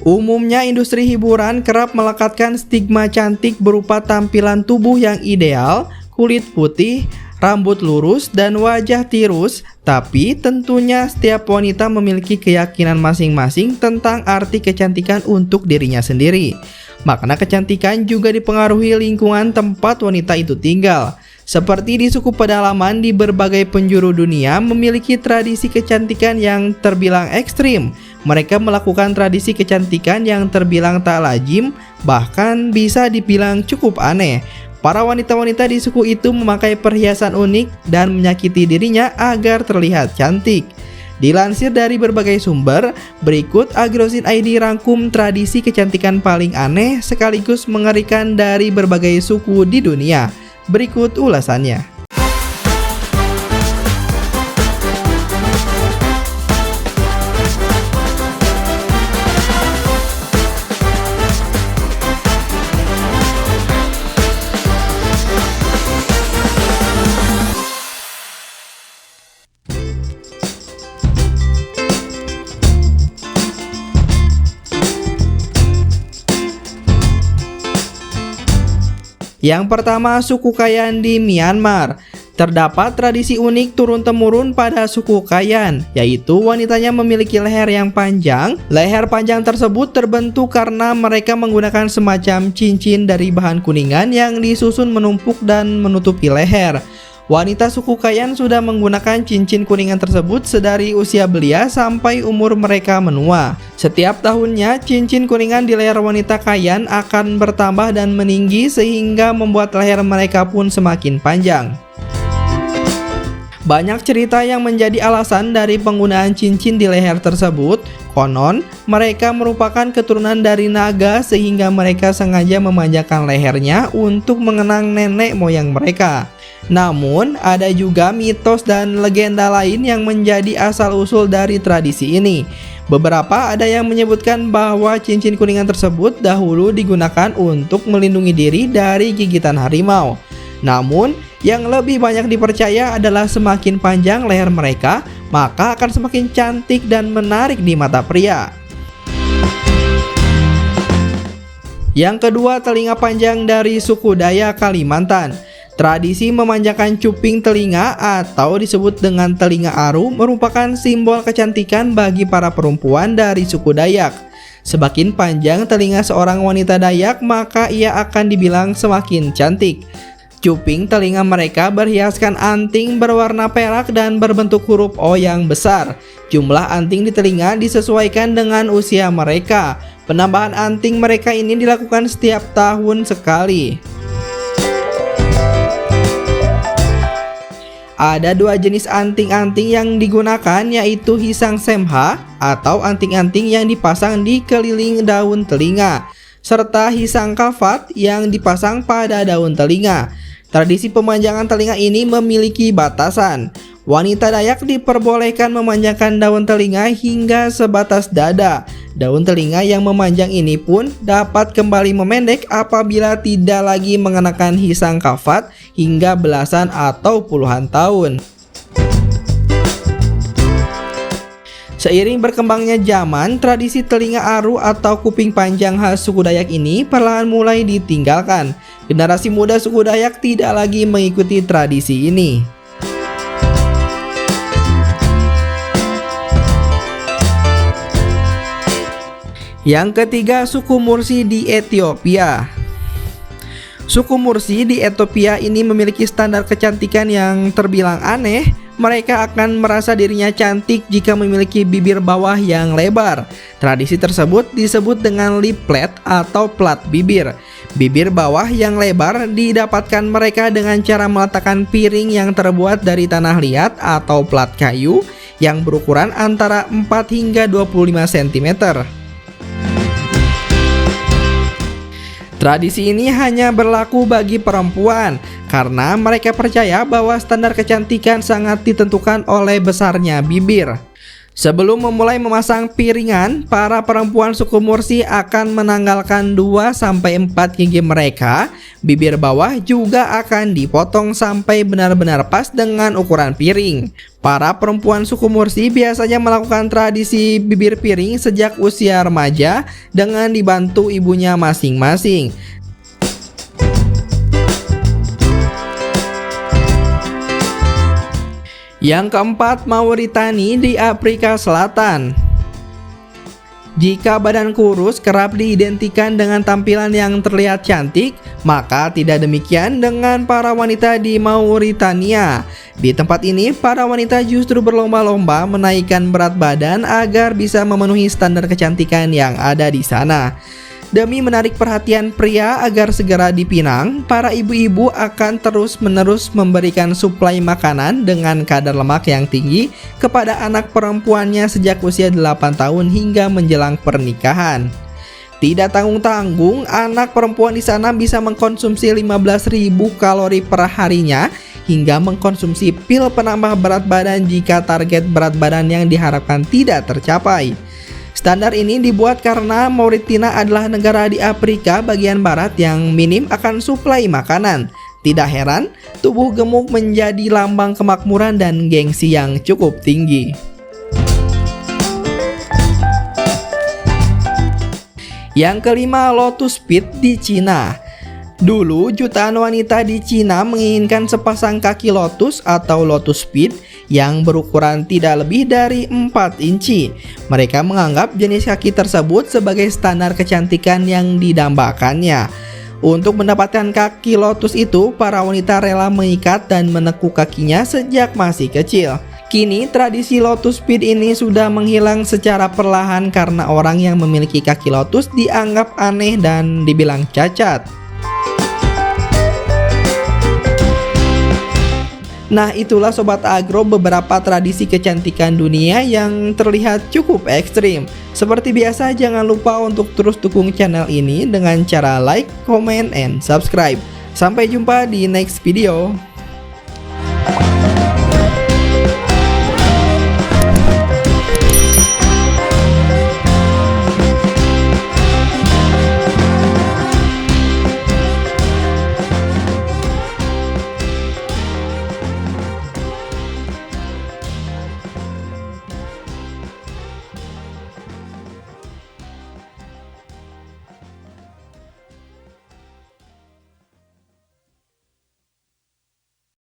Umumnya industri hiburan kerap melekatkan stigma cantik berupa tampilan tubuh yang ideal, kulit putih, rambut lurus, dan wajah tirus. Tapi tentunya setiap wanita memiliki keyakinan masing-masing tentang arti kecantikan untuk dirinya sendiri. Makna kecantikan juga dipengaruhi lingkungan tempat wanita itu tinggal. Seperti di suku pedalaman di berbagai penjuru dunia memiliki tradisi kecantikan yang terbilang ekstrim. Mereka melakukan tradisi kecantikan yang terbilang tak lazim, bahkan bisa dibilang cukup aneh. Para wanita-wanita di suku itu memakai perhiasan unik dan menyakiti dirinya agar terlihat cantik. Dilansir dari berbagai sumber, berikut Agrosin ID rangkum tradisi kecantikan paling aneh sekaligus mengerikan dari berbagai suku di dunia. Berikut ulasannya. Yang pertama, suku Kayan di Myanmar. Terdapat tradisi unik turun-temurun pada suku Kayan, yaitu wanitanya memiliki leher yang panjang. Leher panjang tersebut terbentuk karena mereka menggunakan semacam cincin dari bahan kuningan yang disusun menumpuk dan menutupi leher. Wanita suku Kayan sudah menggunakan cincin kuningan tersebut sedari usia belia sampai umur mereka menua. Setiap tahunnya, cincin kuningan di leher wanita Kayan akan bertambah dan meninggi sehingga membuat leher mereka pun semakin panjang. Banyak cerita yang menjadi alasan dari penggunaan cincin di leher tersebut. Konon, mereka merupakan keturunan dari naga sehingga mereka sengaja memanjangkan lehernya untuk mengenang nenek moyang mereka. Namun, ada juga mitos dan legenda lain yang menjadi asal-usul dari tradisi ini. Beberapa ada yang menyebutkan bahwa cincin kuningan tersebut dahulu digunakan untuk melindungi diri dari gigitan harimau. Namun, yang lebih banyak dipercaya adalah semakin panjang leher mereka, maka akan semakin cantik dan menarik di mata pria. Yang kedua, telinga panjang dari suku Dayak Kalimantan. Tradisi memanjangkan cuping telinga atau disebut dengan telinga aru merupakan simbol kecantikan bagi para perempuan dari suku Dayak. Semakin panjang telinga seorang wanita Dayak, maka ia akan dibilang semakin cantik. Cuping telinga mereka berhiaskan anting berwarna perak dan berbentuk huruf O yang besar. Jumlah anting di telinga disesuaikan dengan usia mereka. Penambahan anting mereka ini dilakukan setiap tahun sekali. Ada dua jenis anting-anting yang digunakan, yaitu hisang semha atau anting-anting yang dipasang di keliling daun telinga, serta hisang kafat yang dipasang pada daun telinga. Tradisi pemanjangan telinga ini memiliki batasan. Wanita Dayak diperbolehkan memanjangkan daun telinga hingga sebatas dada. Daun telinga yang memanjang ini pun dapat kembali memendek apabila tidak lagi mengenakan hisang kafat hingga belasan atau puluhan tahun. Seiring berkembangnya zaman, tradisi telinga aru atau kuping panjang khas suku Dayak ini perlahan mulai ditinggalkan. Generasi muda suku Dayak tidak lagi mengikuti tradisi ini. Yang ketiga, suku Mursi di Ethiopia. Suku Mursi di Ethiopia ini memiliki standar kecantikan yang terbilang aneh. Mereka akan merasa dirinya cantik jika memiliki bibir bawah yang lebar. Tradisi tersebut disebut dengan lip plait atau plat bibir. Bibir bawah yang lebar didapatkan mereka dengan cara meletakkan piring yang terbuat dari tanah liat atau plat kayu yang berukuran antara 4 hingga 25 cm. Tradisi ini hanya berlaku bagi perempuan karena mereka percaya bahwa standar kecantikan sangat ditentukan oleh besarnya bibir. Sebelum memulai memasang piringan, para perempuan suku Mursi akan menanggalkan 2-4 gigi mereka. Bibir bawah juga akan dipotong sampai benar-benar pas dengan ukuran piring. Para perempuan suku Mursi biasanya melakukan tradisi bibir piring sejak usia remaja dengan dibantu ibunya masing-masing. Yang keempat, Mauritania di Afrika Selatan. Jika badan kurus kerap diidentikan dengan tampilan yang terlihat cantik, maka tidak demikian dengan para wanita di Mauritania. Di tempat ini, para wanita justru berlomba-lomba menaikkan berat badan agar bisa memenuhi standar kecantikan yang ada di sana. Demi menarik perhatian pria agar segera dipinang, para ibu-ibu akan terus-menerus memberikan suplai makanan dengan kadar lemak yang tinggi kepada anak perempuannya sejak usia 8 tahun hingga menjelang pernikahan. Tidak tanggung-tanggung, anak perempuan di sana bisa mengkonsumsi 15.000 kalori per harinya hingga mengkonsumsi pil penambah berat badan jika target berat badan yang diharapkan tidak tercapai. Standar ini dibuat karena Mauritania adalah negara di Afrika bagian barat yang minim akan suplai makanan. Tidak heran, tubuh gemuk menjadi lambang kemakmuran dan gengsi yang cukup tinggi. Yang kelima, Lotus Speed di Cina. Dulu, jutaan wanita di Cina menginginkan sepasang kaki lotus atau Lotus Speed yang berukuran tidak lebih dari 4 inci. Mereka menganggap jenis kaki tersebut sebagai standar kecantikan yang didambakannya. Untuk mendapatkan kaki lotus itu, para wanita rela mengikat dan menekuk kakinya sejak masih kecil. Kini, tradisi Lotus Speed ini sudah menghilang secara perlahan karena orang yang memiliki kaki lotus dianggap aneh dan dibilang cacat. Nah, itulah Sobat Agro beberapa tradisi kecantikan dunia yang terlihat cukup ekstrim. Seperti biasa, jangan lupa untuk terus dukung channel ini dengan cara like, comment, and subscribe. Sampai jumpa di next video.